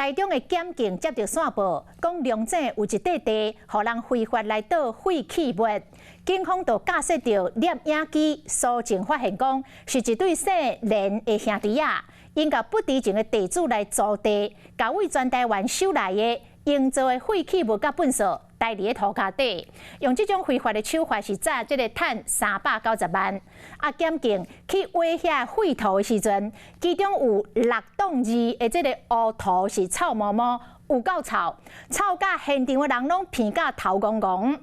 台中的检警接到线报，讲龙井有一块地，互人非法来倒废弃物。警方就架设着摄影机，搜证发现讲是一对姓连的兄弟啊，因甲不知情的地主来租地，甲为全台湾收来的营造的废弃物甲粪扫带伫个涂骹底，用这种非法的手法是诈这个赚390万。检警去挖遐废土的时阵，其中有6栋2的这个乌土是臭毛毛，有够臭，臭甲现场的人拢鼻甲头戆戆。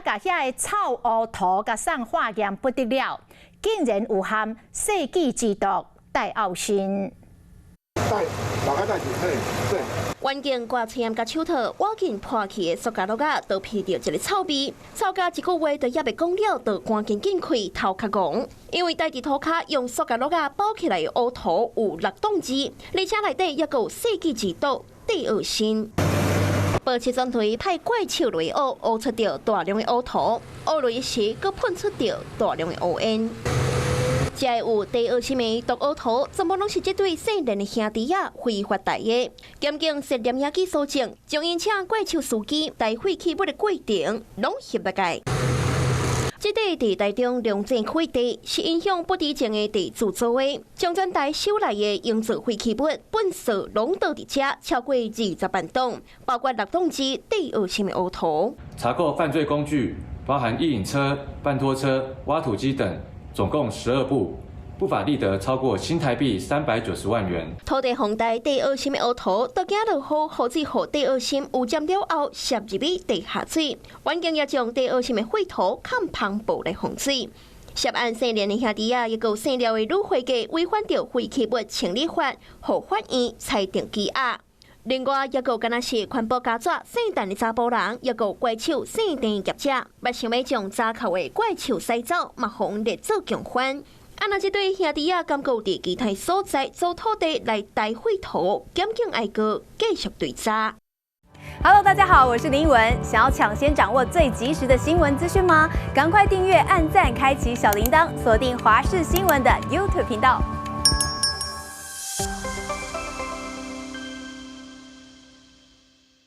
甲遐个臭乌土甲送化验不得了，竟然有含世纪之毒戴奥辛。环境挂测验甲手套，挖紧破去的塑胶袋啊，都闻到一个臭味。臭甲一个月都也未讲了，就赶紧进开头壳戆。因为带伫涂骹用塑胶袋啊包起来的乌土有6栋2，而且内底也有世纪之毒戴奥辛。报车专队派怪手雷乌出着大量的乌土，乌落时佫喷出着大量的乌烟。才有第二新的毒乌土，全部拢是这对姓连的兄弟啊非法带的。检警设摄影机搜证，将因请怪手司机带废弃物的过程拢翕落来。这块伫台中龙井区地是影响不知情的地主做的，将全台收来的营造废弃物粪扫拢倒伫遮，超过20万吨，包括6栋2第二新的乌土。查扣犯罪工具，包含一引车、半拖车、挖土机等。总共12部，不法利得超过新台币390万元。土地房贷第二心的乌土，都惊落雨，何止互第二心有沾了后涉入去地下水。环境也将第二心的废土看旁部来防水。涉案姓连的兄弟啊，也有姓廖的女会计违反着废弃物清理法，互法院裁定羁押。另外，也有敢若是环保家族姓陈的查甫人，也有怪手姓陈业者，捌想要将查扣的怪手洗走，嘛互列做共犯。那这对兄弟啊，感觉伫其他所在租土地来带废土，检警爱个继续追查。Hello， 大家好，我是林文。想要抢先掌握最及时的新闻资讯吗？赶快订阅、按赞、开启小铃铛，锁定华视新闻的 YouTube 频道。